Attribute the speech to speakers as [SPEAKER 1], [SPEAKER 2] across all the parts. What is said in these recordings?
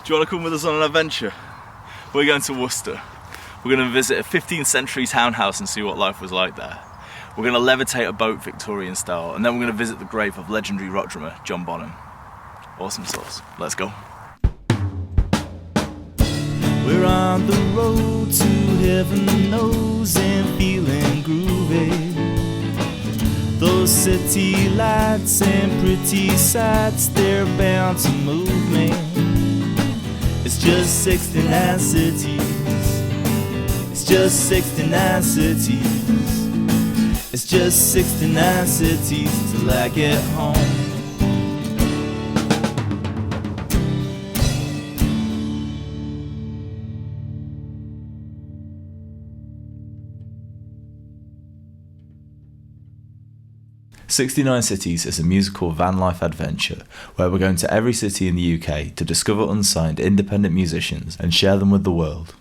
[SPEAKER 1] Do you want to come with us on an adventure? We're going to Worcester. We're going to visit a 15th century townhouse and see what life was like there. We're going to levitate a boat Victorian style, and then we're going to visit the grave of legendary rock drummer John Bonham. Awesome sauce. Let's go.
[SPEAKER 2] We're on the road to heaven knows and feeling groovy. Those city lights and pretty sights, they're bound to move me. It's just 69 cities. It's just 69 cities. It's just 69 cities till I get home.
[SPEAKER 3] "69 Cities" is a musical van life adventure where we're going to every city in the UK to discover unsigned independent musicians and share them with the world.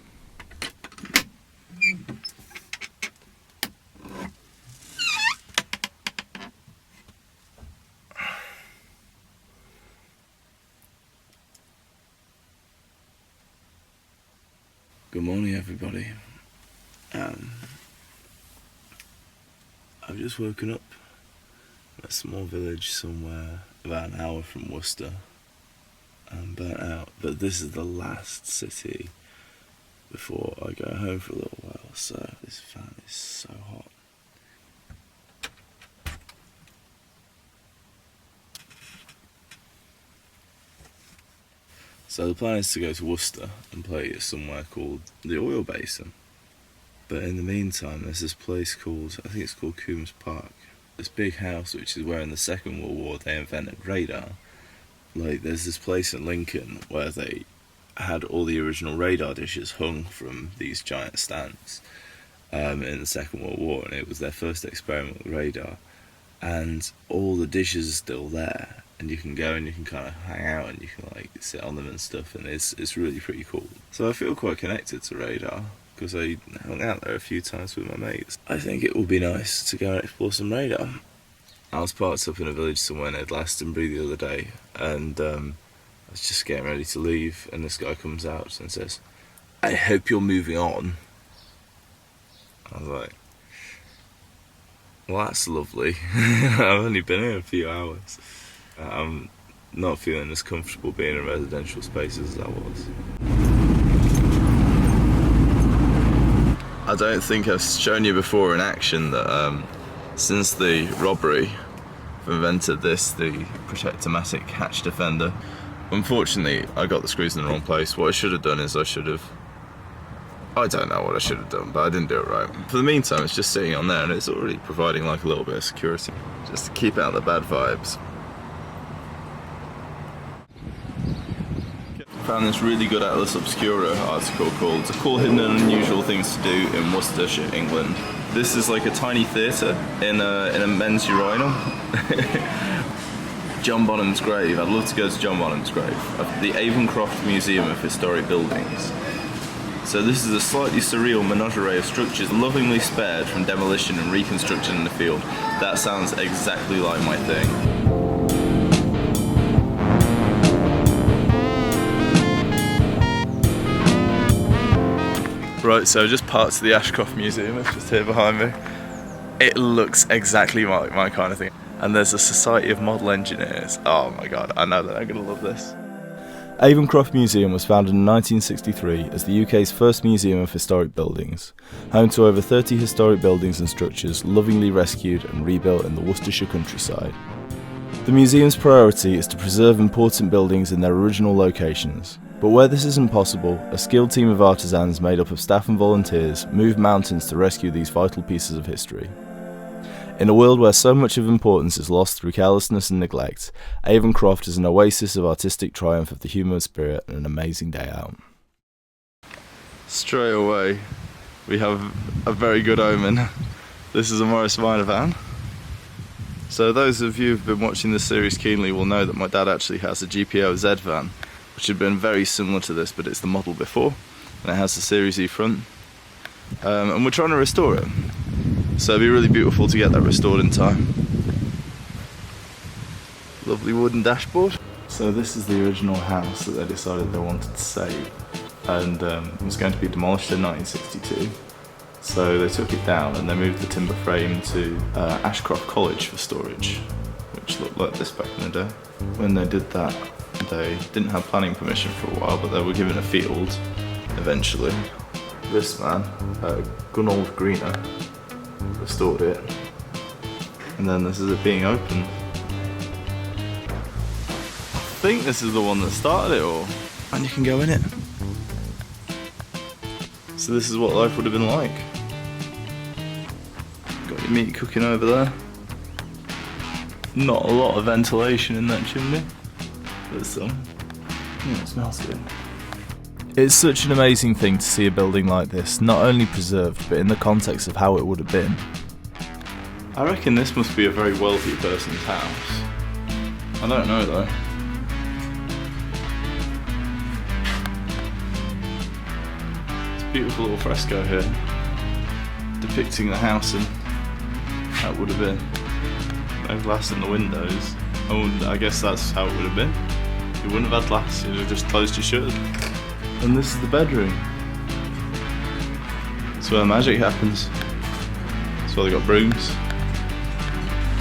[SPEAKER 1] Good morning, everybody. I've just woken up in a small village somewhere about an hour from Worcester. I'm burnt out, but this is the last city before I go home for a little while, so this fan is so hot. So the plan is to go to Worcester and play at somewhere called the Oil Basin. But in the meantime, there's this place called, I think it's called Coombs Park. This big house, which is where in the Second World War they invented radar. Like, there's this place in Lincoln where they had all the original radar dishes hung from these giant stands in the Second World War, and it was their first experiment with radar. And all the dishes are still there, and you can go and you can kind of hang out and you can like sit on them and stuff, and it's really pretty cool. So I feel quite connected to radar because I hung out there a few times with my mates. I think it would be nice to go and explore some radar. I was parked up in a village somewhere near Glastonbury the other day, and I was just getting ready to leave, and this guy comes out and says, "I hope you're moving on." I was like, well, that's lovely. I've only been here a few hours. I'm not feeling as comfortable being in residential spaces as I was. I don't think I've shown you before in action that since the robbery, I've invented this, the Protectomatic Hatch Defender. Unfortunately, I got the screws in the wrong place. What I should have done is I don't know what I should have done, but I didn't do it right. For the meantime, it's just sitting on there and it's already providing like a little bit of security, just to keep out the bad vibes. Found this really good Atlas Obscura article called "Cool, Hidden and Unusual Things to Do in Worcestershire, England." This is like a tiny theatre in a men's urinal. John Bonham's grave. I'd love to go to John Bonham's grave. The Avencroft Museum of Historic Buildings. So this is a slightly surreal menagerie of structures lovingly spared from demolition and reconstruction in the field. That sounds exactly like my thing. Right, so just parts of the Ashcroft Museum, it's just here behind me. It looks exactly like my kind of thing. And there's a Society of Model Engineers. Oh my god, I know that I'm going to love this.
[SPEAKER 3] Avencroft Museum was founded in 1963 as the UK's first museum of historic buildings, home to over 30 historic buildings and structures lovingly rescued and rebuilt in the Worcestershire countryside. The museum's priority is to preserve important buildings in their original locations, but where this isn't possible, a skilled team of artisans made up of staff and volunteers move mountains to rescue these vital pieces of history. In a world where so much of importance is lost through carelessness and neglect, Avencroft is an oasis of artistic triumph of the human spirit and an amazing day out.
[SPEAKER 1] Straight away, we have a very good omen. This is a Morris Minor van. So those of you who've been watching this series keenly will know that my dad actually has a GPO Z van, which had been very similar to this, but it's the model before, and it has the Series E front. And we're trying to restore it. So it'd be really beautiful to get that restored in time. Lovely wooden dashboard.
[SPEAKER 3] So this is the original house that they decided they wanted to save, and it was going to be demolished in 1962. So they took it down and they moved the timber frame to Ashcroft College for storage, which looked like this back in the day. When they did that, they didn't have planning permission for a while, but they were given a field eventually. This man, Gunnold Greener, restored it, and then this is it being opened. I think this is the one that started it all, and you can go in it. So this is what life would have been like. Got your meat cooking over there. Not a lot of ventilation in that chimney, but some. It smells good. It's such an amazing thing to see a building like this not only preserved, but in the context of how it would have been. I reckon this must be a very wealthy person's house. I don't know though. It's a beautiful little fresco here, depicting the house and how it would have been. No glass in the windows. Oh, I guess that's how it would have been. You wouldn't have had glass, you'd have just closed your shutters. And this is the bedroom. That's where magic happens. That's why they got brooms.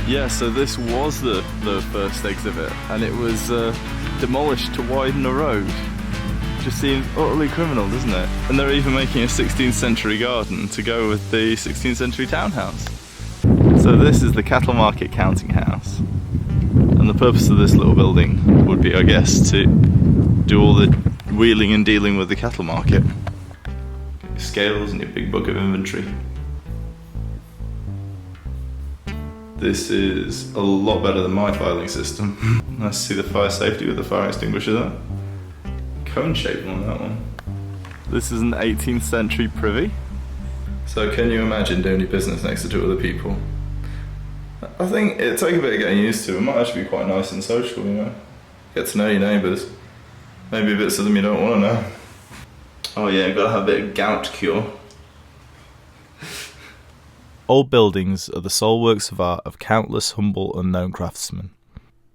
[SPEAKER 3] Yeah, so this was the first exhibit, and it was demolished to widen the road. Just seems utterly criminal, doesn't it? And they're even making a 16th century garden to go with the 16th century townhouse. So this is the cattle market counting house. And the purpose of this little building would be, I guess, to do all the wheeling and dealing with the cattle market. Get your scales and your big book of inventory. This is a lot better than my filing system. Nice to see the fire safety with the fire extinguisher there. Cone shape on that one. This is an 18th century privy. So can you imagine doing your business next to two other people? I think it'd take a bit of getting used to. It might actually be quite nice and social, you know. Get to know your neighbours. Maybe bits of them you don't want to know. Oh yeah, you've got to have a bit of gout cure. Old buildings are the sole works of art of countless humble unknown craftsmen.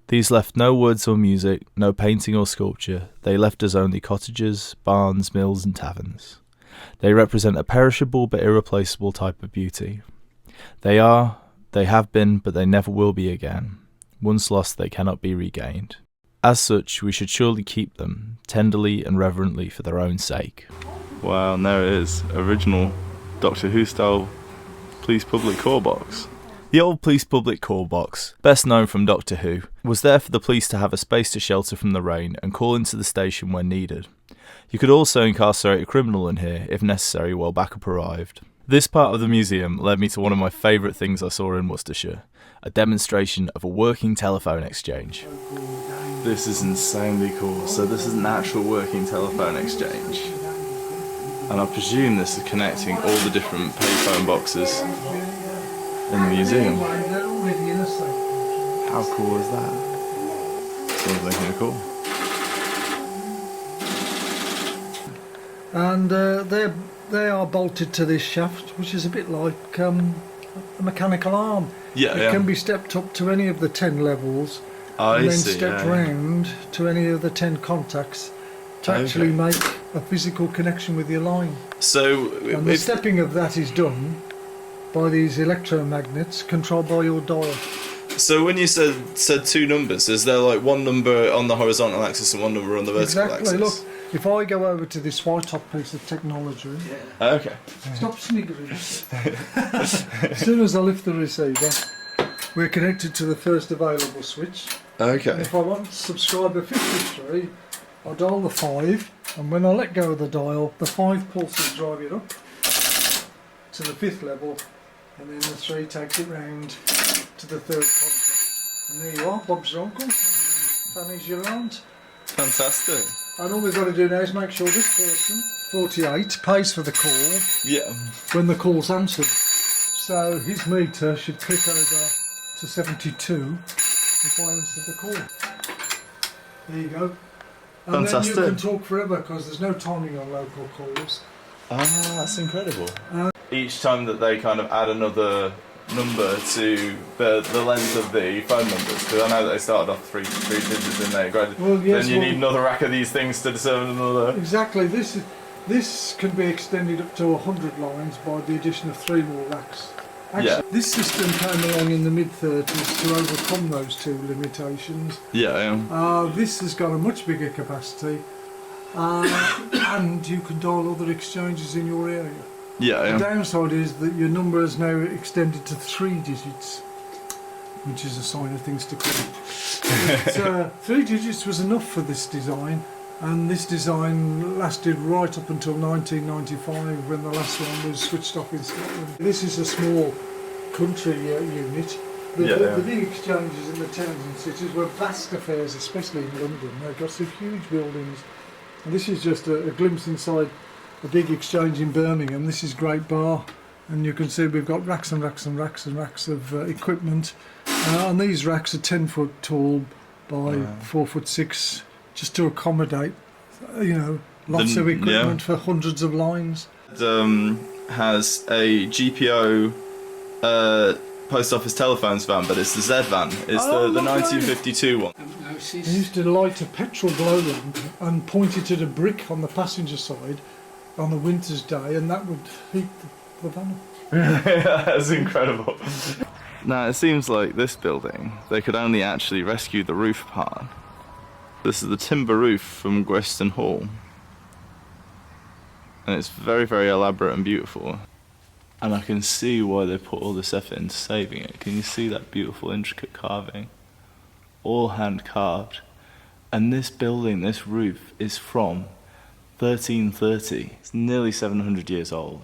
[SPEAKER 3] These left no words or music, no painting or sculpture. They left us only cottages, barns, mills and taverns. They represent a perishable but irreplaceable type of beauty. They have been, but they never will be again. Once lost, they cannot be regained. As such, we should surely keep them, tenderly and reverently for their own sake. Wow, and there it is, original Doctor Who style police public call box. The old police public call box, best known from Doctor Who, was there for the police to have a space to shelter from the rain and call into the station when needed. You could also incarcerate a criminal in here, if necessary, while backup arrived. This part of the museum led me to one of my favourite things I saw in Worcestershire, a demonstration of a working telephone exchange. This is insanely cool. So this is an actual working telephone exchange. And I presume this is connecting all the different payphone boxes in the museum. How cool is that? Sounds making it cool.
[SPEAKER 4] And they are bolted to this shaft, which is a bit like a mechanical arm.
[SPEAKER 3] Yeah,
[SPEAKER 4] it can be stepped up to any of the 10 levels, and then stepped round to any of the 10 contacts to actually make a physical connection with your line.
[SPEAKER 3] So,
[SPEAKER 4] and the stepping of that is done by these electromagnets controlled by your dial.
[SPEAKER 3] So when you said two numbers, is there like one number on the horizontal axis and one number on the vertical axis?
[SPEAKER 4] Exactly. Look, if I go over to this white top piece of technology,
[SPEAKER 3] okay.
[SPEAKER 4] Stop sniggering. As soon as I lift the receiver, we're connected to the first available switch.
[SPEAKER 3] Okay.
[SPEAKER 4] And if I want subscriber 53, I dial the 5, and when I let go of the dial, the 5 pulses drive it up to the 5th level, and then the 3 takes it round to the 3rd contact. And there you are, Bob's your uncle, Fanny's your aunt.
[SPEAKER 3] Fantastic.
[SPEAKER 4] And all we've got to do now is make sure this person, 48, pays for the call.
[SPEAKER 3] Yeah.
[SPEAKER 4] When the call's answered. So his meter should click over to 72 if I answer the call. There you go. And
[SPEAKER 3] Fantastic.
[SPEAKER 4] then you can talk forever because there's no timing on local calls.
[SPEAKER 3] Ah, that's incredible. Each time that they kind of add another number to the length of the phone numbers? Because I know that they started off three digits in there.
[SPEAKER 4] Well, yes,
[SPEAKER 3] then you need another rack of these things to determine another.
[SPEAKER 4] Exactly. This can be extended up to 100 lines by the addition of 3 more racks. Actually, this system came along in the mid-30s to overcome those 2 limitations. This has got a much bigger capacity, and you can dial other exchanges in your area. The downside is that your number is now extended to 3 digits, which is a sign of things to come. 3 digits was enough for this design, and this design lasted right up until 1995 when the last one was switched off in Scotland. This is a small country unit. The big exchanges in the towns and cities were vast affairs, especially in London. They've got some huge buildings. And this is just a glimpse inside a big exchange in Birmingham. This is Great Bar, and you can see we've got racks and racks and racks and racks of equipment. And these racks are 10 foot tall by 4 foot 6, just to accommodate, lots of equipment for hundreds of lines.
[SPEAKER 3] It has a GPO post office telephones van, but it's the Z van. It's the 1952 one.
[SPEAKER 4] They used to light a petrol glow lamp and point it at a brick on the passenger side on a winter's day, and that would heat the van up.
[SPEAKER 3] That's incredible. Now it seems like this building, they could only actually rescue the roof part. This is the timber roof from Gweston Hall, and it's very, very elaborate and beautiful. And I can see why they put all this effort into saving it. Can you see that beautiful intricate carving? All hand carved. And this building, this roof, is from 1330. It's nearly 700 years old.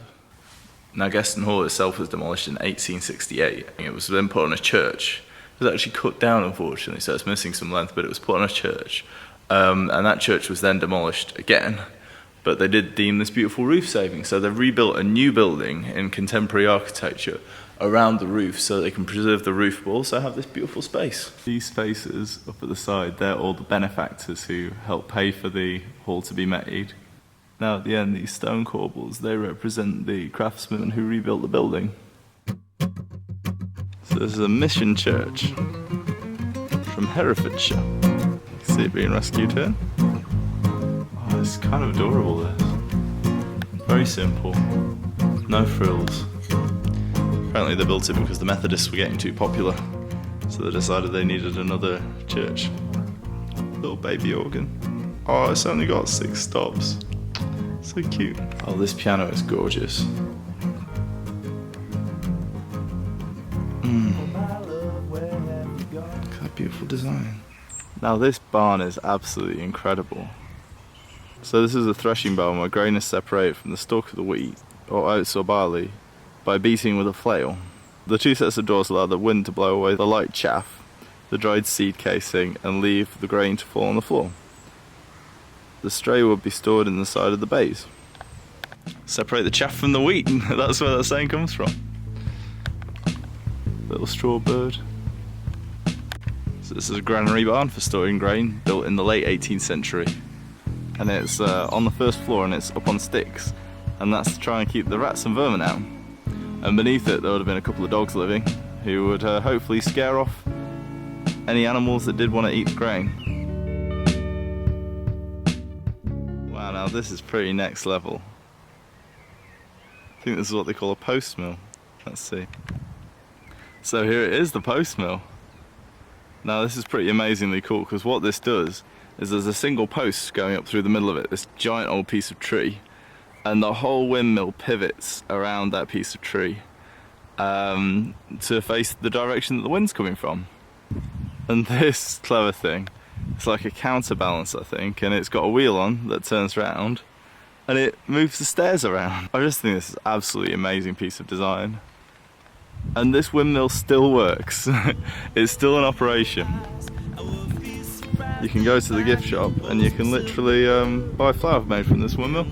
[SPEAKER 3] Now Gweston Hall itself was demolished in 1868. It was then put on a church. It was actually cut down, unfortunately, so it's missing some length, but it was put on a church. And that church was then demolished again. But they did deem this beautiful roof saving, so they've rebuilt a new building in contemporary architecture around the roof so they can preserve the roof but also have this beautiful space. These spaces up at the side, they're all the benefactors who helped pay for the hall to be made. Now at the end, these stone corbels, they represent the craftsmen who rebuilt the building. So this is a mission church from Herefordshire. You can see it being rescued here. Oh, it's kind of adorable, this. Very simple, no frills. Apparently they built it because the Methodists were getting too popular, so they decided they needed another church. Little baby organ. Oh, it's only got 6 stops. So cute. Oh, this piano is gorgeous. Look at that beautiful design. Now this barn is absolutely incredible. So this is a threshing barn where grain is separated from the stalk of the wheat, or oats or barley, by beating with a flail. The 2 sets of doors allow the wind to blow away the light chaff, the dried seed casing, and leave the grain to fall on the floor. The stray would be stored in the side of the bays. Separate the chaff from the wheat, that's where that saying comes from. Little straw bird. So this is a granary barn for storing grain, built in the late 18th century. And it's on the first floor and it's up on sticks. And that's to try and keep the rats and vermin out. And beneath it there would have been a couple of dogs living, who would hopefully scare off any animals that did want to eat the grain. Wow, now this is pretty next level. I think this is what they call a post mill. Let's see. So here it is, the post mill. Now this is pretty amazingly cool, because what this does is there's a single post going up through the middle of it, this giant old piece of tree, and the whole windmill pivots around that piece of tree to face the direction that the wind's coming from. And this clever thing, it's like a counterbalance, I think, and it's got a wheel on that turns around and it moves the stairs around. I just think this is an absolutely amazing piece of design. And this windmill still works. It's still in operation. You can go to the gift shop and you can literally buy flour made from this windmill.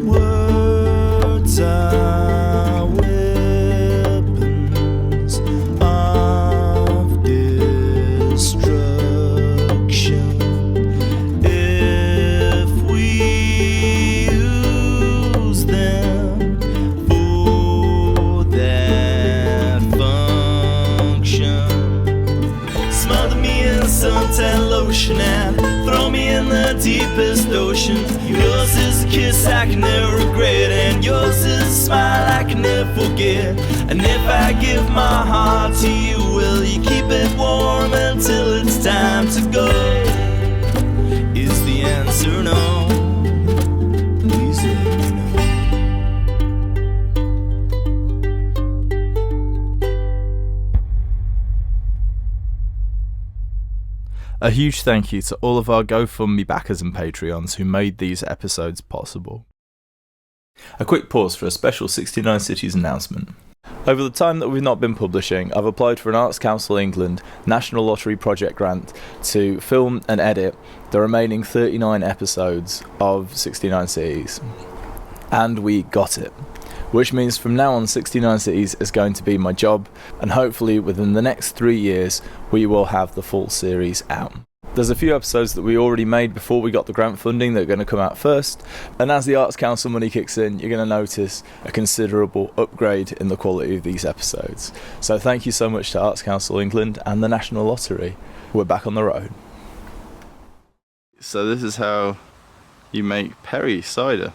[SPEAKER 2] Words are weapons of destruction. in the deepest oceans. Yours is a kiss I can never regret, and yours is a smile I can never forget. And if I give my heart to you, will you keep it warm until it's time to go? Is the answer no? Please let me know.
[SPEAKER 3] A huge thank you to all of our GoFundMe backers and Patreons who made these episodes possible. A quick pause for a special 69 Cities announcement. Over the time that we've not been publishing, I've applied for an Arts Council England National Lottery project grant to film and edit the remaining 39 episodes of 69 Cities. And we got it. Which means from now on 69 Cities is going to be my job, and hopefully within the next 3 years we will have the full series out. There's a few episodes that we already made before we got the grant funding that are going to come out first, and as the Arts Council money kicks in, you're going to notice a considerable upgrade in the quality of these episodes. So thank you so much to Arts Council England and the National Lottery. We're back on the road. So this is how you make Perry cider.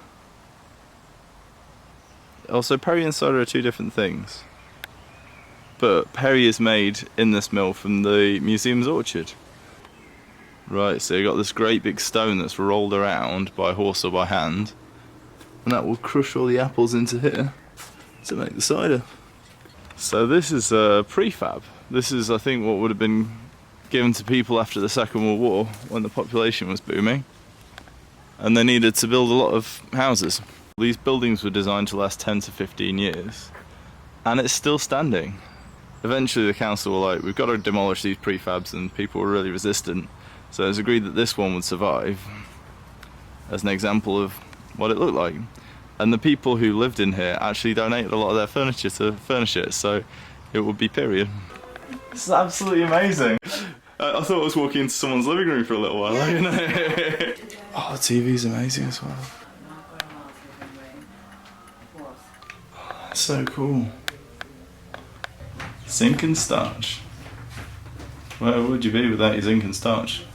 [SPEAKER 3] Also, Perry and cider are two different things. But Perry is made in this mill from the museum's orchard. Right, so you've got this great big stone that's rolled around by horse or by hand, and that will crush all the apples into here to make the cider. So this is a prefab. This is, I think, what would have been given to people after the Second World War when the population was booming, and they needed to build a lot of houses. These buildings were designed to last 10 to 15 years, and it's still standing. Eventually the council were like, we've got to demolish these prefabs, and people were really resistant. So it was agreed that this one would survive as an example of what it looked like. And the people who lived in here actually donated a lot of their furniture to furnish it, so it would be period. This is absolutely amazing. I thought I was walking into someone's living room for a little while. You know? Oh, the TV's amazing as well. Oh, that's so cool. Zinc and starch. Where would you be without your zinc and starch?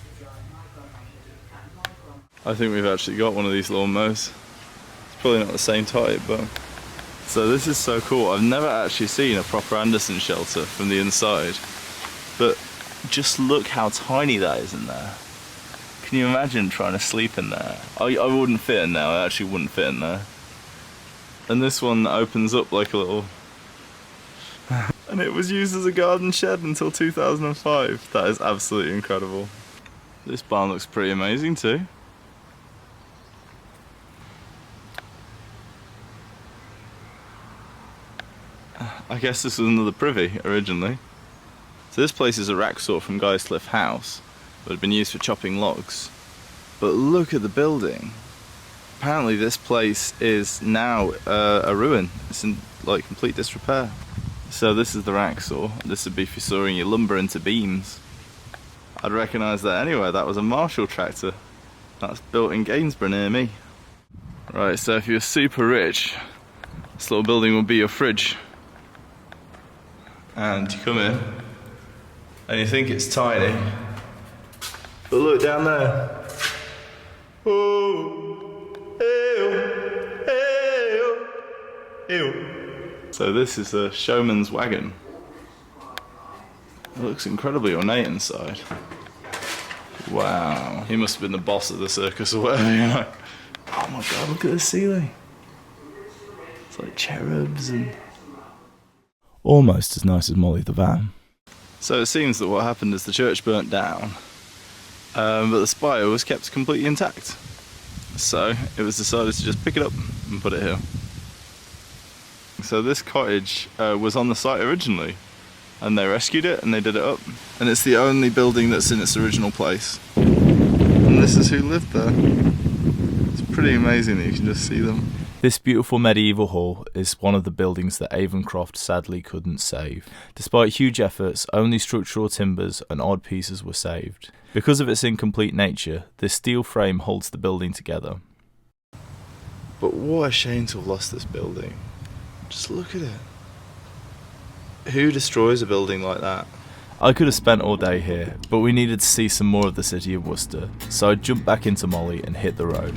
[SPEAKER 3] I think we've actually got one of these lawnmowers. It's probably not the same type, but... So this is so cool. I've never actually seen a proper Anderson shelter from the inside. But just look how tiny that is in there. Can you imagine trying to sleep in there? I wouldn't fit in there, I actually wouldn't fit in there. And this one opens up like a little... And it was used as a garden shed until 2005. That is absolutely incredible. This barn looks pretty amazing too. I guess this was another privy originally. So this place is a rack saw from Guy's Cliff House that had been used for chopping logs. But look at the building. Apparently this place is now a ruin. It's in like complete disrepair. So this is the rack saw. This would be for sawing your lumber into beams. I'd recognise that anywhere. That was a Marshall tractor. That's built in Gainsborough near me. Right, so if you're super rich, this little building will be your fridge. And you come in, and you think it's tiny. But look down there. Oh, ew, ew, ew. So this is a showman's wagon. It looks incredibly ornate inside. Wow. He must have been the boss of the circus or whatever, you know. Oh my god, look at the ceiling. It's like cherubs and... Almost as nice as Molly the van.
[SPEAKER 1] So it seems that what happened is the church burnt down, but the spire was kept completely intact. So it was decided to just pick it up and put it here. So this cottage was on the site originally, and they rescued it and they did it up. And it's the only building that's in its original place. And this is who lived there. It's pretty amazing that you can just see them.
[SPEAKER 3] This beautiful medieval hall is one of the buildings that Avonscroft sadly couldn't save. Despite huge efforts, only structural timbers and odd pieces were saved. Because of its incomplete nature, this steel frame holds the building together.
[SPEAKER 1] But what a shame to have lost this building. Just look at it. Who destroys a building like that?
[SPEAKER 3] I could have spent all day here, but we needed to see some more of the city of Worcester, so I jumped back into Molly and hit the road.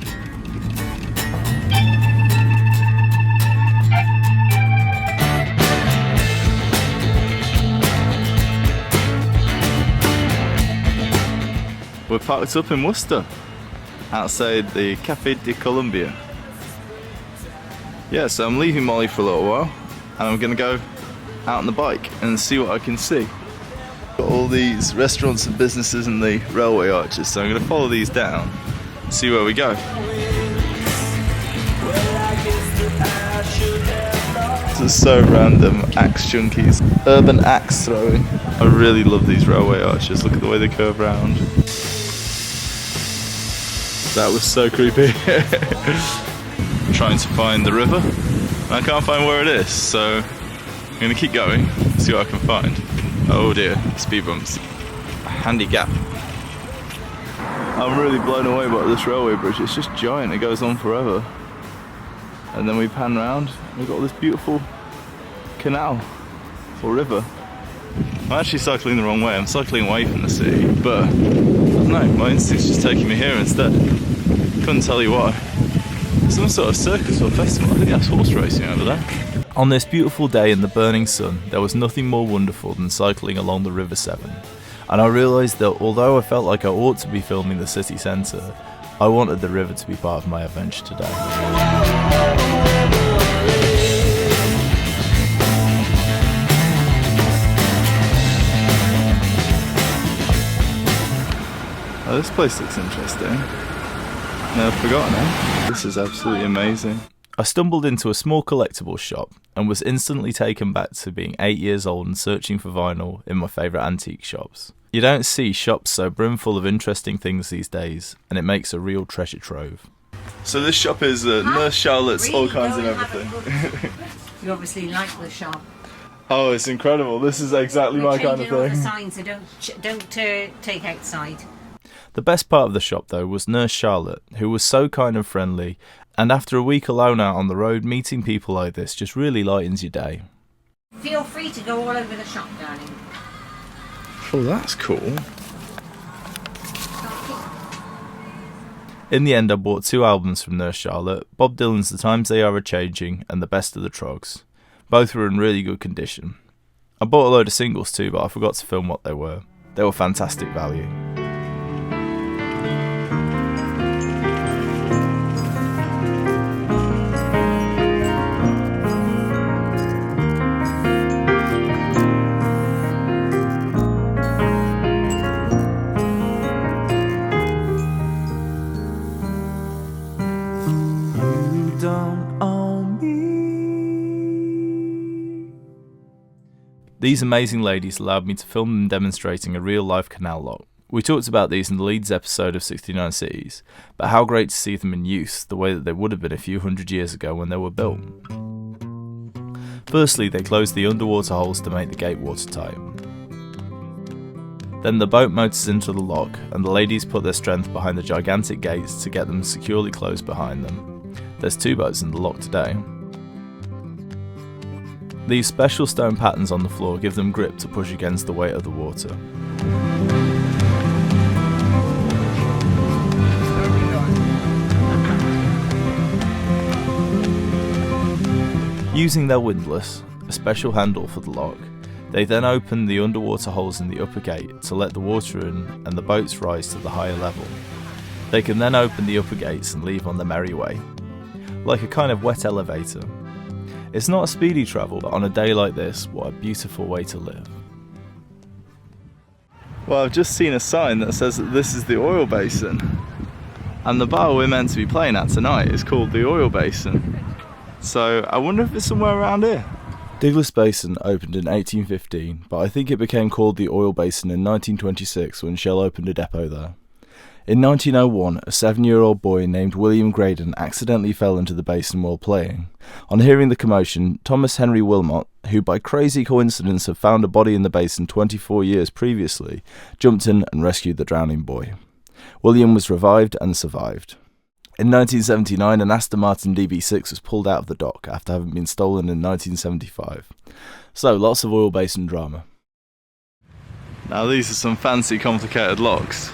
[SPEAKER 3] We're parked up in Worcester, outside the Café de Colombia. Yeah, so I'm leaving Molly for a little while, and I'm going to go out on the bike and see what I can see. Got all these restaurants and businesses and the railway arches, so I'm going to follow these down and see where we go. This is so random, axe junkies. Urban axe throwing. I really love these railway arches, look at the way they curve round. That was so creepy. I'm trying to find the river, and I can't find where it is, so I'm going to keep going, see what I can find. Oh dear, speed bumps. Handy gap. I'm really blown away by this railway bridge. It's just giant, it goes on forever. And then we pan round, we've got this beautiful canal, or river. I'm actually cycling the wrong way, I'm cycling away from the city, but I don't know, my instinct's just taking me here instead. Couldn't tell you why. Some sort of circus or festival, I think that's horse racing over there. On this beautiful day in the burning sun, there was nothing more wonderful than cycling along the River Severn, and I realised that although I felt like I ought to be filming the city centre, I wanted the river to be part of my adventure today. Oh, this place looks interesting. Never forgotten it. This is absolutely amazing. I stumbled into a small collectibles shop and was instantly taken back to being 8 years old and searching for vinyl in my favourite antique shops. You don't see shops so brimful of interesting things these days, and it makes a real treasure trove. So this shop is Nurse Charlotte's,
[SPEAKER 5] really
[SPEAKER 3] all kinds of
[SPEAKER 5] don't
[SPEAKER 3] everything.
[SPEAKER 5] You obviously like the shop.
[SPEAKER 3] Oh, it's incredible. This is exactly my kind of
[SPEAKER 5] All the
[SPEAKER 3] thing.
[SPEAKER 5] signs, so don't take outside.
[SPEAKER 3] The best part of the shop, though, was Nurse Charlotte, who was so kind and friendly, and after a week alone out on the road, meeting people like this just really lightens your day.
[SPEAKER 5] Feel free to go all over the shop, darling.
[SPEAKER 3] Oh, that's cool. In the end, I bought 2 albums from Nurse Charlotte, Bob Dylan's The Times They Are A-Changing and The Best of the Trogs. Both were in really good condition. I bought a load of singles too, but I forgot to film what they were. They were fantastic value. These amazing ladies allowed me to film them demonstrating a real-life canal lock. We talked about these in the Leeds episode of 69 Cities, but how great to see them in use, the way that they would have been a few hundred years ago when they were built. Firstly, they closed the underwater holes to make the gate watertight. Then the boat motors into the lock, and the ladies put their strength behind the gigantic gates to get them securely closed behind them. There's 2 boats in the lock today. These special stone patterns on the floor give them grip to push against the weight of the water. Using their windlass, a special handle for the lock, they then open the underwater holes in the upper gate to let the water in and the boats rise to the higher level. They can then open the upper gates and leave on their merry way, like a kind of wet elevator. It's not a speedy travel, but on a day like this, what a beautiful way to live. Well, I've just seen a sign that says that this is the Oil Basin, and the bar we're meant to be playing at tonight is called the Oil Basin. So I wonder if it's somewhere around here. Diglis Basin opened in 1815, but I think it became called the Oil Basin in 1926 when Shell opened a depot there. In 1901, a 7-year-old boy named William Graydon accidentally fell into the basin while playing. On hearing the commotion, Thomas Henry Wilmot, who by crazy coincidence had found a body in the basin 24 years previously, jumped in and rescued the drowning boy. William was revived and survived. In 1979, an Aston Martin DB6 was pulled out of the dock after having been stolen in 1975. So, lots of Oil Basin drama. Now these are some fancy complicated locks.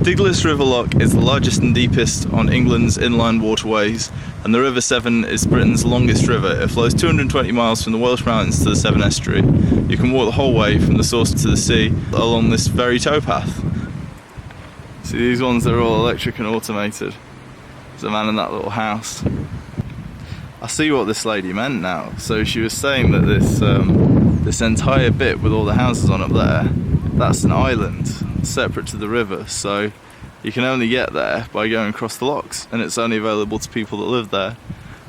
[SPEAKER 3] Diglis River Lock is the largest and deepest on England's inland waterways, and the River Severn is Britain's longest river. It flows 220 miles from the Welsh Mountains to the Severn Estuary. You can walk the whole way from the source to the sea along this very towpath. See these ones, they're all electric and automated. There's a man in that little house. I see what this lady meant now. So she was saying that this entire bit with all the houses on up there, that's an island separate to the river, so you can only get there by going across the locks, and it's only available to people that live there.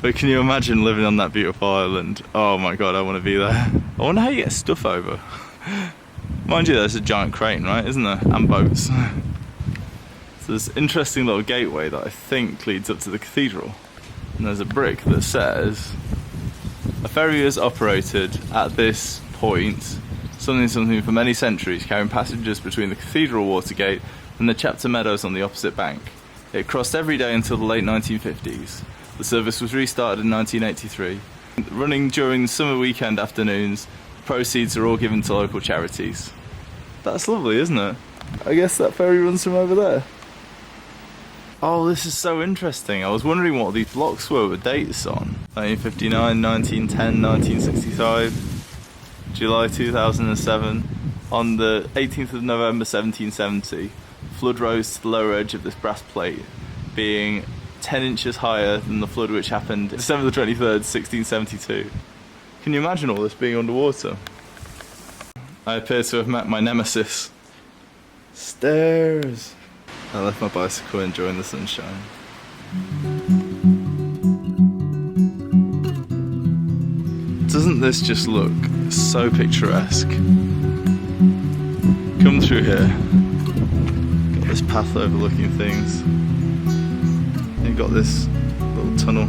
[SPEAKER 3] But can you imagine living on that beautiful island? Oh my god, I want to be there. I wonder how you get stuff over. Mind you, there's a giant crane, right, isn't there? And boats. So there's an interesting little gateway that I think leads up to the cathedral. And there's a brick that says, a ferry is operated at this point, something for many centuries, carrying passengers between the cathedral watergate and the chapter meadows on the opposite bank. It crossed every day until the late 1950s. The service was restarted in 1983. Running during summer weekend afternoons, proceeds are all given to local charities. That's lovely, isn't it? I guess that ferry runs from over there. Oh, this is so interesting. I was wondering what these blocks were with dates on. 1959, 1910, 1965, July 2007. On the 18th of November 1770, flood rose to the lower edge of this brass plate, being 10 inches higher than the flood which happened December the 23rd, 1672. Can you imagine all this being underwater? I appear to have met my nemesis. Stairs. I left my bicycle enjoying the sunshine. Doesn't this just look so picturesque? Come through here. Got this path overlooking things. You've got this little tunnel.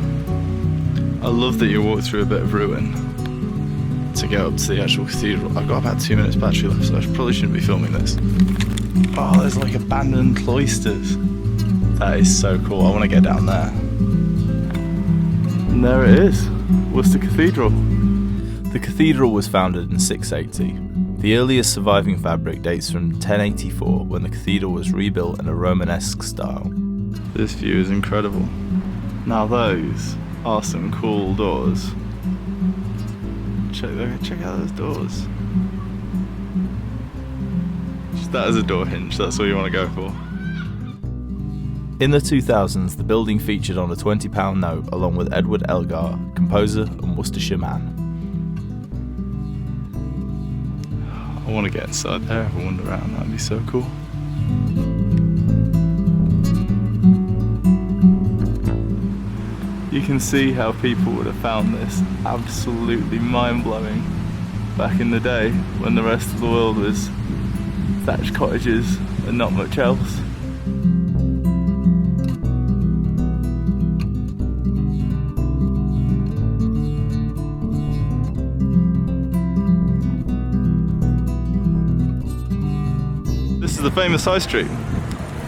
[SPEAKER 3] I love that you walk through a bit of ruin to get up to the actual cathedral. I've got about 2 minutes battery left, so I probably shouldn't be filming this. Oh, there's like abandoned cloisters. That is so cool. I want to get down there. And there it is, Worcester Cathedral.
[SPEAKER 2] The cathedral was founded in 680. The earliest surviving fabric dates from 1084, when the cathedral was rebuilt in a Romanesque style.
[SPEAKER 3] This view is incredible. Now those are some cool doors. Check out those doors. That is a door hinge, that's what you want to go for.
[SPEAKER 2] In the 2000s, the building featured on a £20 note along with Edward Elgar, composer and Worcestershire man.
[SPEAKER 3] I want to get inside there, have a wander around, that'd be so cool. You can see how people would have found this absolutely mind-blowing back in the day when the rest of the world was thatched cottages and not much else. This is the famous High Street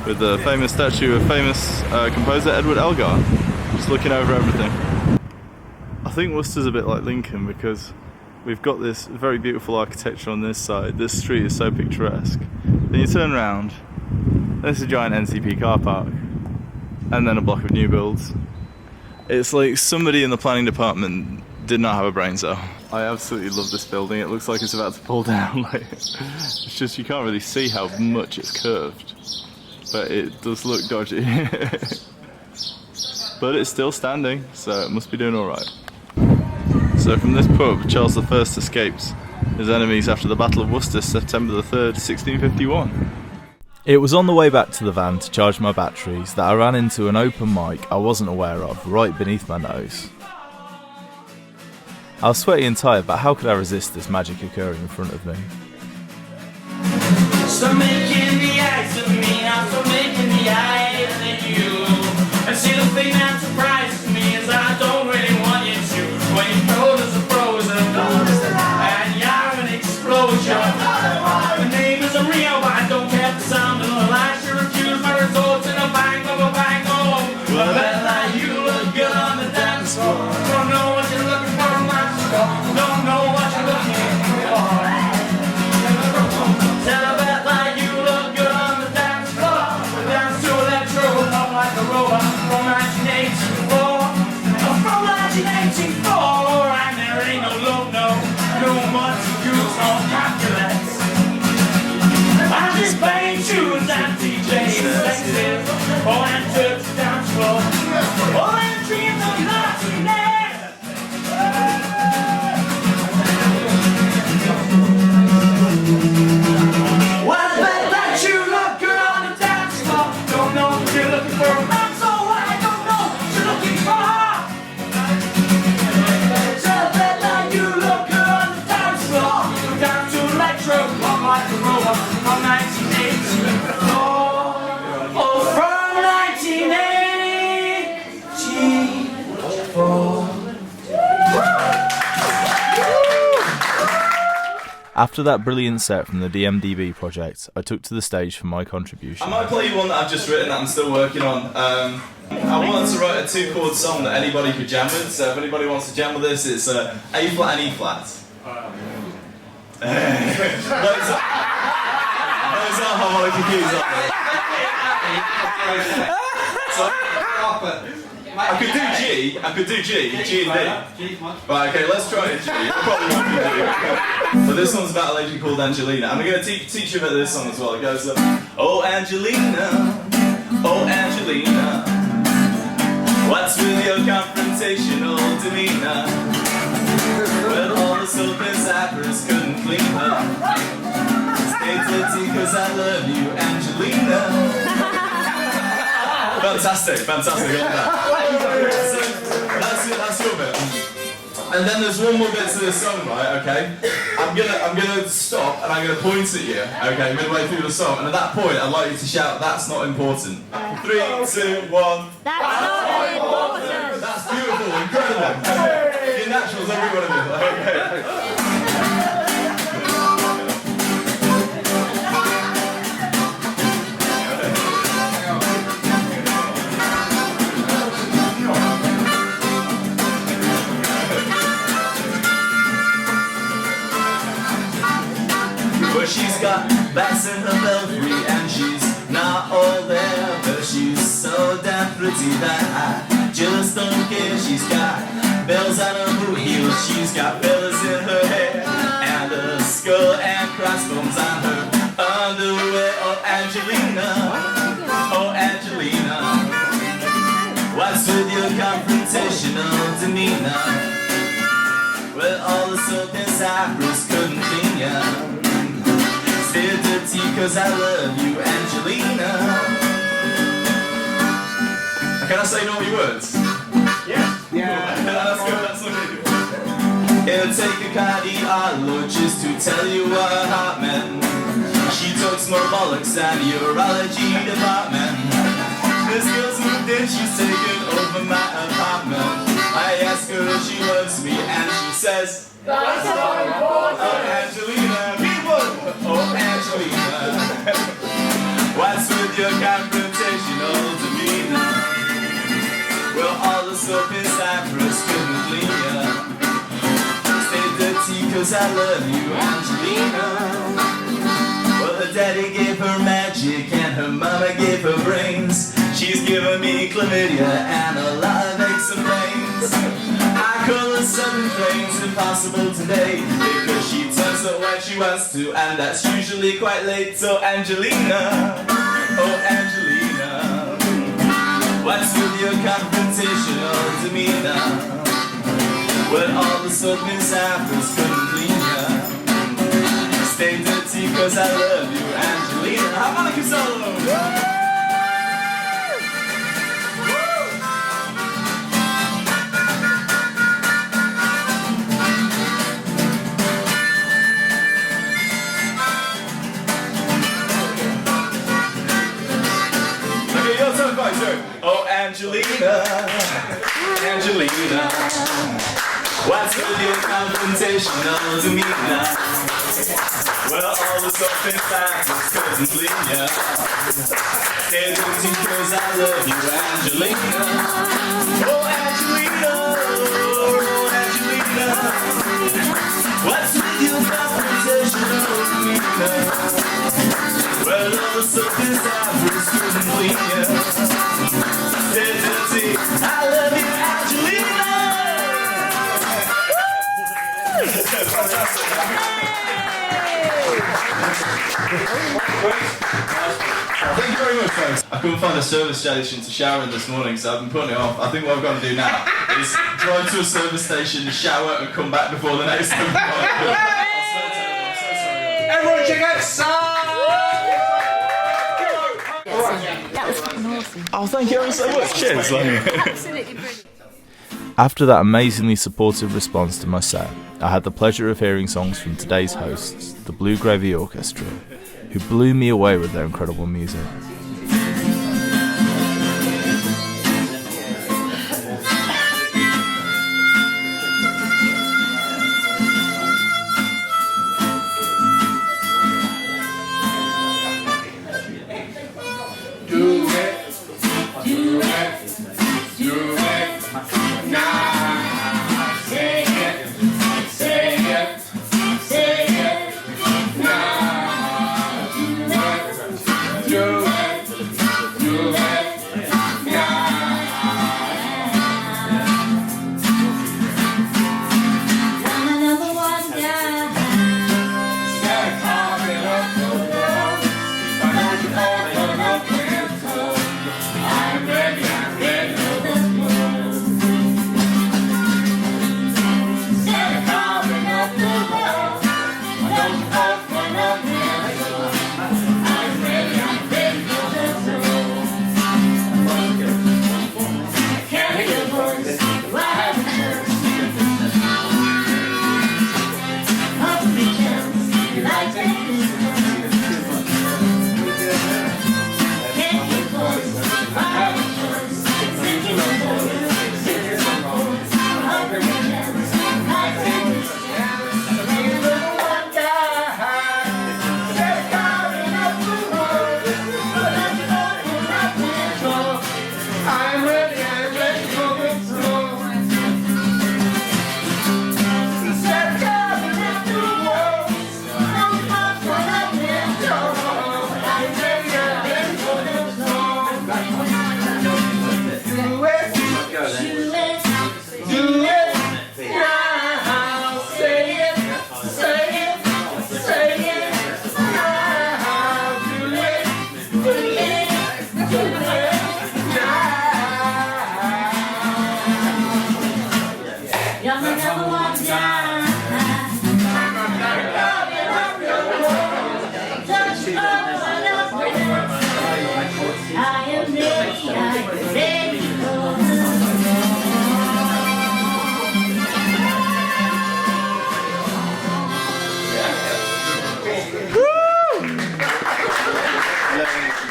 [SPEAKER 3] with the famous statue of famous composer Edward Elgar, just looking over everything. I think Worcester's a bit like Lincoln because we've got this very beautiful architecture on this side. This street is so picturesque. Then you turn around, there's a giant NCP car park, and then a block of new builds. It's like somebody in the planning department did not have a brain cell. I absolutely love this building. It looks like it's about to pull down. It's just, you can't really see how much it's curved, but it does look dodgy. But it's still standing, so it must be doing alright. So from this pub, Charles I escaped his enemies after the Battle of Worcester, September the 3rd, 1651.
[SPEAKER 2] It was on the way back to the van to charge my batteries that I ran into an open mic I wasn't aware of right beneath my nose. I was sweaty and tired, but how could I resist this magic occurring in front of me?
[SPEAKER 6] So making the eyes of me, I'm so making the eyes of you. I see the thing that surprises me is I don't really want you to. When you froze are frozen, and you're an explosion. The name is a Rio, but I don't care the sound of the lights. You refuse my results in a bang of a bang home. Well, Bella, you look good on the dance floor. Don't know what you're looking for, don't know what you're looking for. Oh, and church dance floor. Oh, and dreams of nothingness. Well, I bet that you look good on the dance floor. Don't know what you're looking for. I'm so I don't know what you're looking for. So I bet that you look good on the dance floor. Go down to Electro, on like a robot, on 1984. Oh, from 1984.
[SPEAKER 3] After that brilliant set from the DMDB project, I took to the stage for my contribution.
[SPEAKER 1] I might play you one that I've just written that I'm still working on. I wanted to write a 2-chord song that anybody could jam with, so if anybody wants to jam with this, it's A flat and E flat. Those are harmonic keys, aren't they? So, I could do G and D. Right, okay, let's try it G. I probably won't do G. But this one's about a lady called Angelina. I'm going to teach you about this song as well. It goes, oh Angelina, what's with your confrontational demeanor? Well, all the soap in Cyprus couldn't clean her. Stay dirty 'cause I love you, Angelina. Fantastic, I like that. So, that's your bit. And then there's one more bit to this song, right, okay? I'm gonna stop and I'm gonna point at you, okay, midway through the song, and at that point I'd like you to shout, that's not important. 3, 2, 1.
[SPEAKER 7] That's not important.
[SPEAKER 1] That's beautiful, incredible. You're naturals, every one of you. Okay. She's got bass in her belfry and she's not all there, but she's so damn pretty that I just don't care. She's got bells on her boot heels, she's got feathers in her hair, and a skull and crossbones on her underwear. Oh Angelina, what's with your confrontational demeanor? Well, all the soap in Cyprus couldn't clean ya. Stay dirty 'cause I love you, Angelina. Can I say naughty words? Yeah. That's good, that's what it is. It'll take a cardiologist to tell you what her heart meant. She talks more bollocks than urology department. This girl's moved in, she's taken over my apartment. I ask her if she loves me and she says, that's not important. Oh Angelina, people! Oh Angelina, what's with your confrontational demeanor? Well, all the soap in Cyprus couldn't clean ya. Stay dirty 'cause I love you, Angelina. Well, her daddy gave her magic and her mama gave her brains. She's given me chlamydia and a lot of aches and pains. I call her Southern Plains impossible today, because she turns up when she wants to, and that's usually quite late. So Angelina, oh Angelina, what's with your confrontational demeanor? Well, all the soap in Cyprus couldn't clean ya. Stay dirty 'cause I love you, Angelina. Harmonica solo! Oh Angelina, what's with your confrontational demeanor? Well, all the soap in Cyprus couldn't clean ya. Stay dirty 'cause I love you, Angelina. Oh Angelina, what's with your confrontational demeanor? Well, all the soap in Cyprus couldn't clean ya. Stay dirty, I love you, Angelina. Thank you very much, folks. I
[SPEAKER 3] I couldn't find a service station to shower in this morning, so I've been putting it off. I think what I've got to do now is drive to a service station, shower, and come back before the next time.
[SPEAKER 6] Everyone check out
[SPEAKER 7] That was fucking awesome.
[SPEAKER 3] Oh, thank you ever so much. Cheers.
[SPEAKER 7] Absolutely brilliant.
[SPEAKER 3] After that amazingly supportive response to my set, I had the pleasure of hearing songs from today's hosts, the Blue Gravy Orchestra, who blew me away with their incredible music.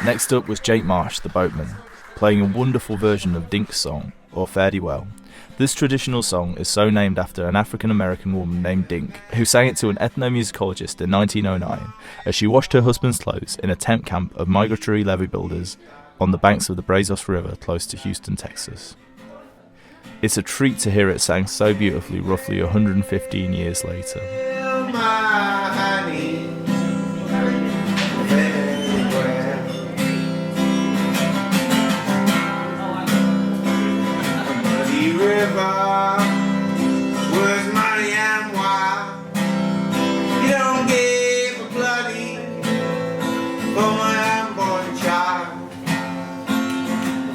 [SPEAKER 3] Next up was Jake Marsh, the boatman, playing a wonderful version of Dink's song, or Fare Thee Well. This traditional song is so named after an African-American woman named Dink, who sang it to an ethnomusicologist in 1909 as she washed her husband's clothes in a tent camp of migratory levee builders on the banks of the Brazos River close to Houston, Texas. It's a treat to hear it sang so beautifully roughly 115 years later.
[SPEAKER 8] Was money and wild. You don't give a bloody for my unborn child.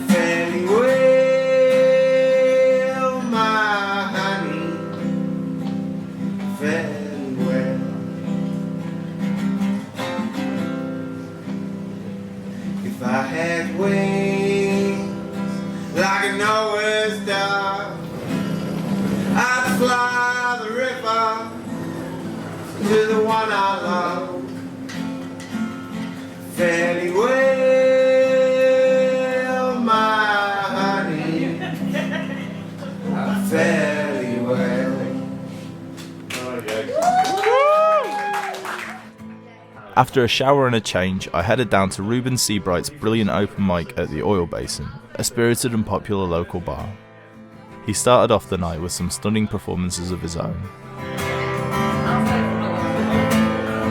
[SPEAKER 8] Fairly well, my honey, fairly well. If I had wings like a Noah's dove, I'd fly the river to the one I love. Fairly well, my honey, fairly well.
[SPEAKER 3] After a shower and a change, I headed down to Ruben Seabright's brilliant open mic at the Oil Basin, a spirited and popular local bar. He started off the night with some stunning performances of his own.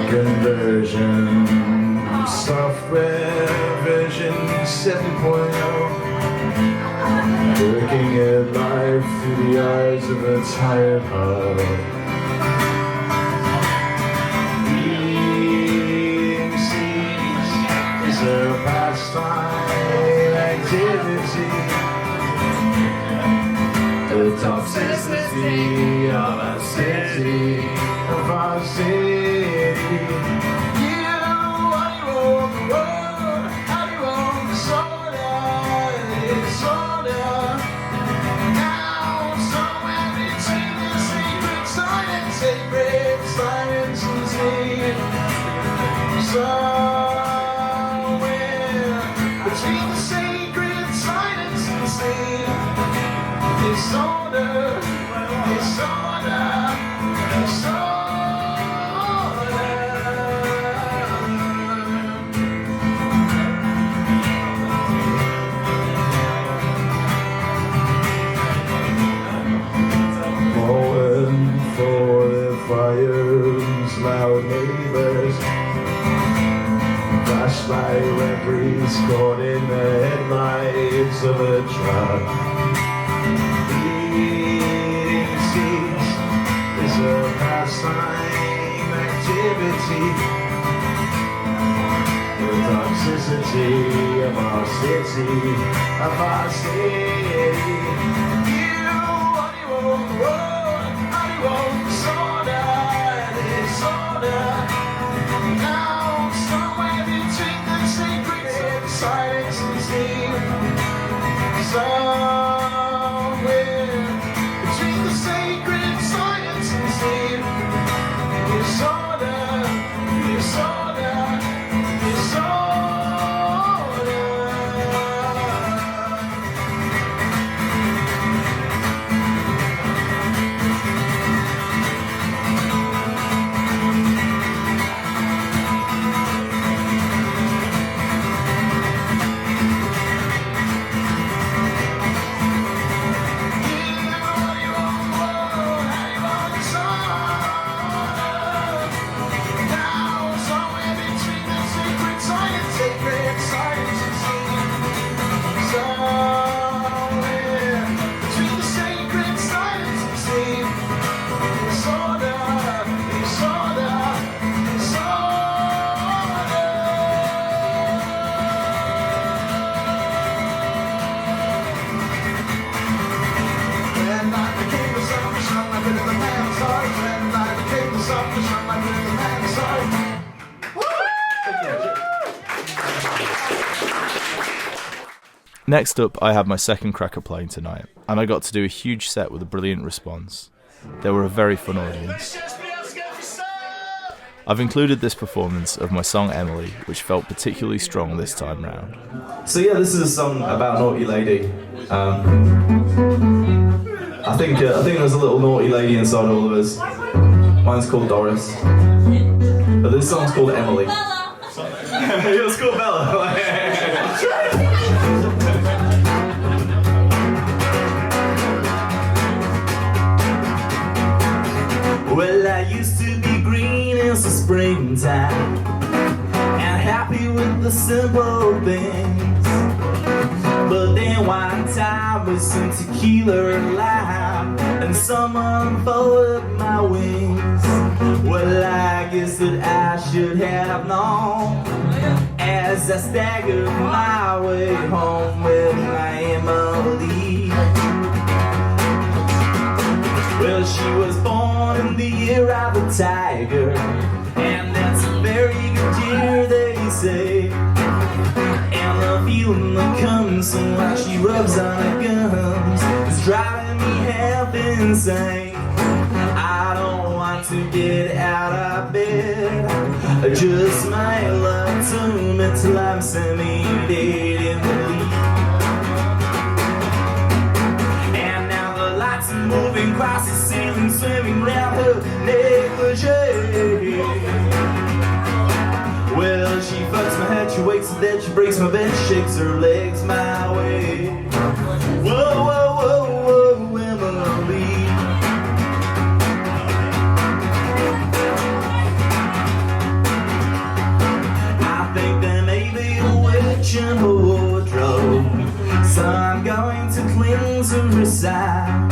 [SPEAKER 8] Conversion, software version 7.0. Looking at life through the eyes of a tired heart. Being seized is a pastime. The toxicity of our city, of our city. You are you on the road, how you on disorder. Now somewhere between the secret science and sleep. Somewhere between the sacred silence and sleep. Disorder. Falling for the fire's loud neighbors. Flashlight referees caught in the headlights of a truck. Eating seeds is a pastime activity. The toxicity of our city, of our city. You on the road, disorder. Now somewhere between the sacred silence and sleep. Somewhere between the sacred silence and sleep. Disorder.
[SPEAKER 3] Next up, I had my second crack at playing tonight, and I got to do a huge set with a brilliant response. They were a very fun audience. I've included this performance of my song Emily, which felt particularly strong this time round.
[SPEAKER 9] So yeah, this is a song about Naughty Lady. I think there's a little naughty lady inside all of us. Mine's called Doris, but this song's called Emily. Yours called Bella. Well, I used to be green as the springtime and happy with the simple things. But then one time with some tequila and lime, and someone folded my wings. Well, I guess that I should have known as I staggered my way home with my Emily. Well, she was born in the year of the tiger, and that's a very good year, they say. And the feeling that comes from what she rubs on her gums is driving me half insane. I don't want to get out of bed, just my love to me till I'm semi-dead in the lead. And now the lights are moving across the ceiling, swimming round her negligee. Well, she fucks my head, she wakes the dead, she breaks my bed, shakes her legs my way. Whoa, whoa, whoa, whoa, Emily. I think there may be a witch in her wardrobe, so I'm going to cling to her side.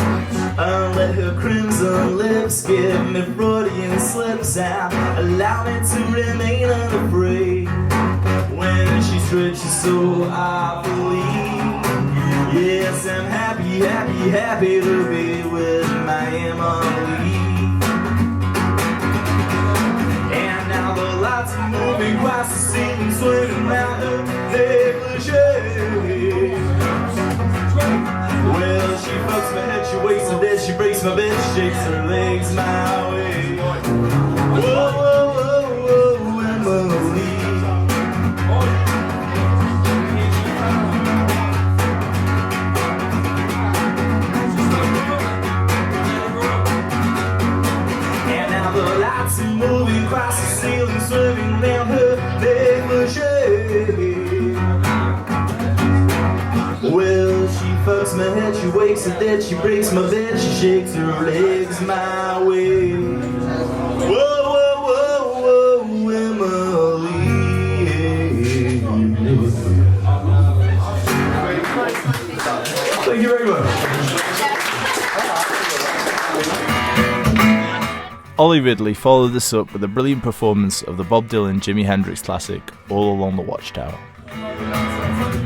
[SPEAKER 9] I'll let her crimson lips give me Freudian slips out. Allow me to remain unafraid when she stretches so awfully. happy, happy to be with my Emily. And now the lights are moving across the ceiling, swinging round her negligee. Well, she fucks my head, she wakes my bed, she breaks my bed, she shakes her legs my way. Whoa, whoa, whoa, whoa, Emily. And now the lights are moving across the ceiling, swerving down her negligee. Well, she fucks my head, she wakes her dead, she breaks my bed, she shakes her legs my way. Whoa, whoa, whoa, whoa, Emily. Thank you very much.
[SPEAKER 3] Ollie Ridley followed this up with a brilliant performance of the Bob Dylan-Jimi Hendrix classic All Along the Watchtower.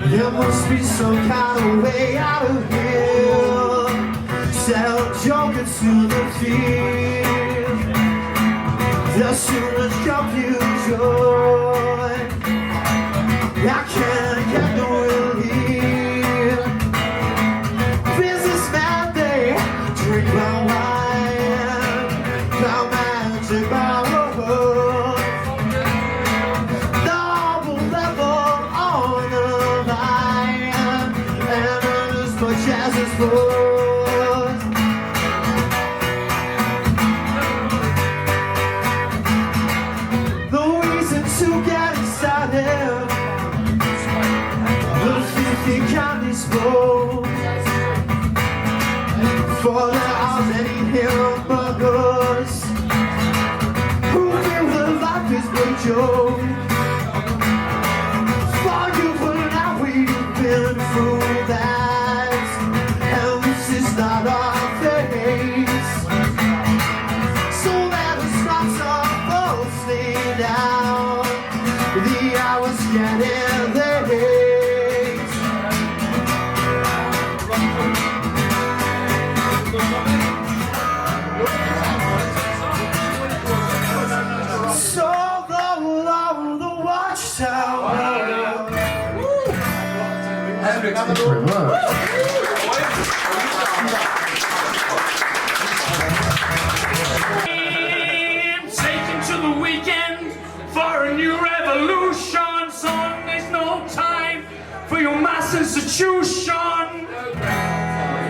[SPEAKER 8] There must be some kind of way out of here. Sell joker to the field. There's too much confusion. I can't get no relief. Businessman, they drink my wine. Found magic power. Double level on the line. And earn as much as it's worth. The reason to get excited. The 50 candy spoons. For there are many hamburgers who feel that life is no joke. For you and I, we've been through that, and this is not our face. So let us not so stay down. The hours getting late. So along the watchtower. Thank you very much.
[SPEAKER 6] Taken to the weekend for a new revolution. Son, there's no time for your mass institution.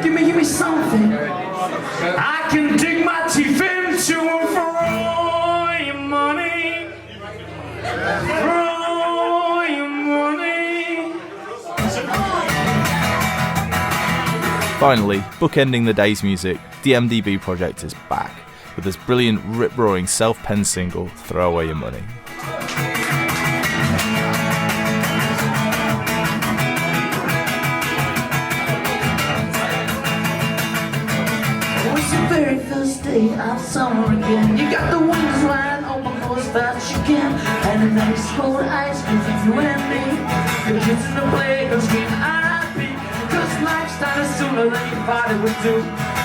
[SPEAKER 6] Give me something I can dig my teeth into for all your money. For all your money.
[SPEAKER 3] Finally, bookending the day's music, the MDB project is back with this brilliant rip-roaring self-penned single, Throw Away Your Money.
[SPEAKER 9] It's the very first day of summer again. You got the windows wide open for as fast as you can. And a nice cold ice cream for you and me. The kids in the playground scream R.I.P. Cause life's started sooner than you thought it would do.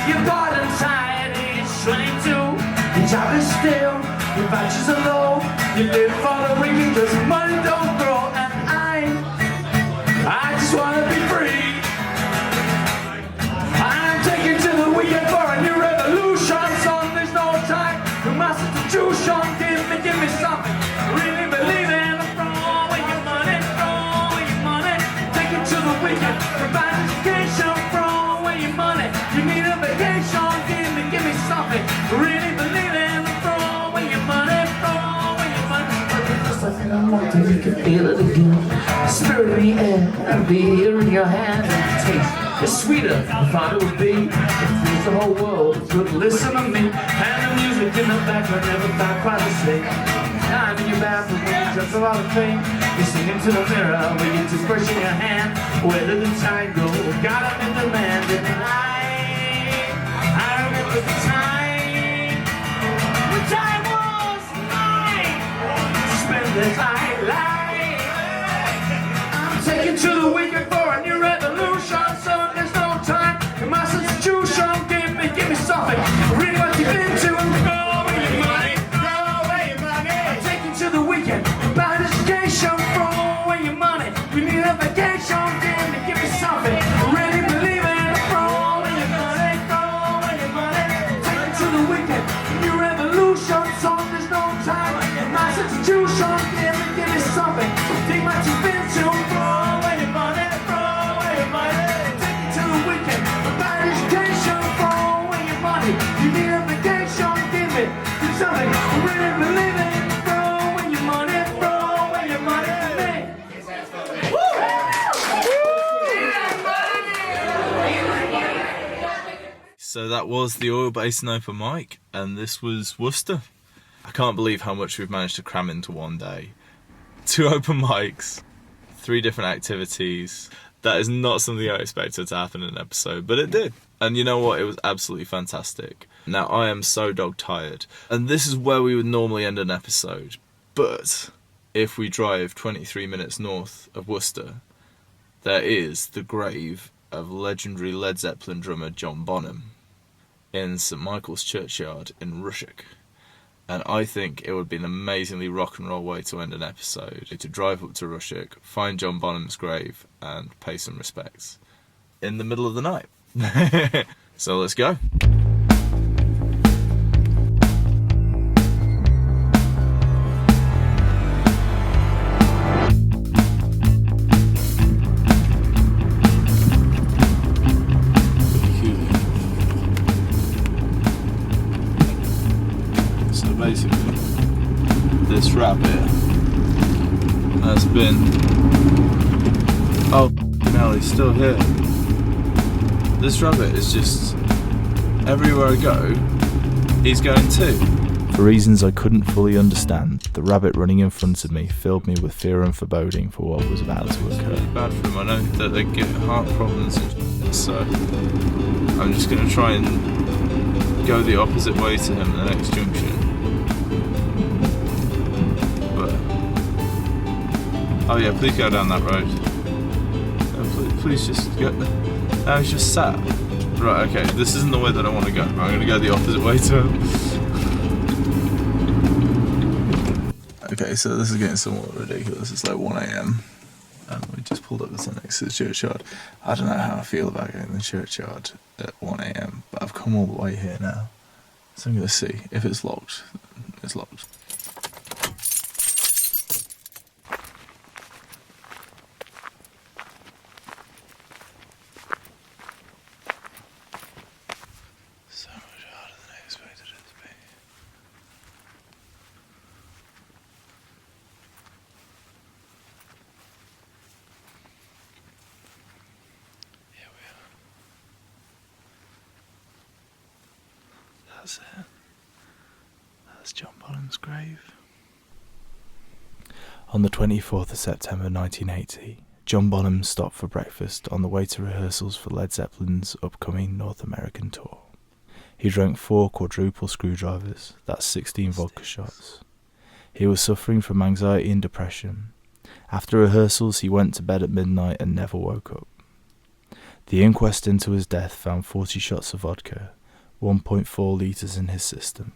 [SPEAKER 9] You're bored and tired, age 22. Your job is still, your vouchers are low. You live for the weekend cause money don't grow. And I just wanna be free. I'm taking to the weekend for a new revolution. Son, there's no time for my substitution. Give me something. Really believe in. Throw away your money, throw away your money. Take it to the weekend. Provide education, throw away your money. You need a vacation. Give me something. Really believe in. Throw away your money, throw away your money. But just like I want to, you can feel it again. Spirit in the air, and beer in your hand. Taste. It's sweeter than I thought it would be. It feels the whole world would listen to me. And the music in the background never thought quite the same. Now I'm in your bathroom when you dress a lot of fame. You're singing to the mirror with your toothbrush in your hand. Where did the time go? God, I'm in demand. And I remember the time. The time was mine. Spend this life. I'm taking to the weekend for a new revolution. So there's no time.
[SPEAKER 3] So that was the Oil Basin open mic, and this was Worcester. I can't believe how much we've managed to cram into one day. 2 open mics, 3 different activities. That is not something I expected to happen in an episode, but it did. And you know what? It was absolutely fantastic. Now, I am so dog tired, and this is where we would normally end an episode. But if we drive 23 minutes north of Worcester, there is the grave of legendary Led Zeppelin drummer John Bonham in St Michael's Churchyard in Rushock. And I think it would be an amazingly rock and roll way to end an episode, to drive up to Rushock, find John Bonham's grave, and pay some respects in the middle of the night. So let's go.
[SPEAKER 1] So basically, this rabbit has been... Oh, no, he's still here. This rabbit is just... Everywhere I go, he's going too.
[SPEAKER 3] For reasons I couldn't fully understand, the rabbit running in front of me filled me with fear and foreboding for what was about to occur.
[SPEAKER 1] Bad for him, I know that they get heart problems and shit, so I'm just going to try and go the opposite way to him at the next junction. But... Oh yeah, please go down that road. Please just go... No, he's just sat. Right, okay, this isn't the way that I want to go. I'm going to go the opposite way to him. Okay, so this is getting somewhat ridiculous. It's like 1 AM. And we just pulled up to next to the churchyard. I don't know how I feel about going to the churchyard at 1 AM, but I've come all the way here now. So I'm going to see. If it's locked, it's locked. So much harder than I expected it to be. Here we are. That's it. That's John Bonham's grave.
[SPEAKER 3] On the 24th of September 1980, John Bonham stopped for breakfast on the way to rehearsals for Led Zeppelin's upcoming North American tour. He drank 4 quadruple screwdrivers, that's 16 vodka shots. He was suffering from anxiety and depression. After rehearsals, he went to bed at midnight and never woke up. The inquest into his death found 40 shots of vodka, 1.4 litres in his system,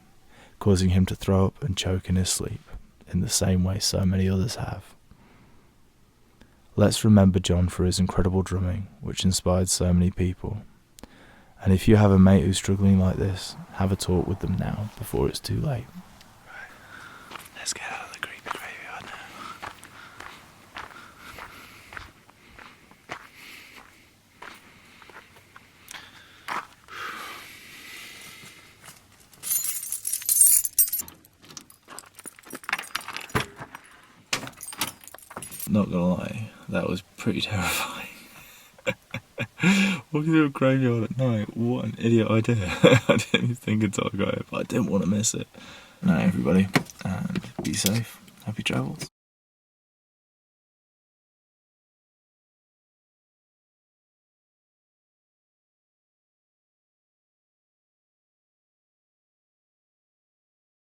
[SPEAKER 3] causing him to throw up and choke in his sleep, in the same way so many others have. Let's remember John for his incredible drumming, which inspired so many people. And if you have a mate who's struggling like this, have a talk with them now, before it's too late.
[SPEAKER 1] Right. Let's get out of the creepy graveyard now. Not gonna lie, that was pretty terrifying. Walking through a graveyard at night, what an idiot idea. I didn't even think until I got it, but I didn't want to miss it. Night everybody, and be safe. Happy travels.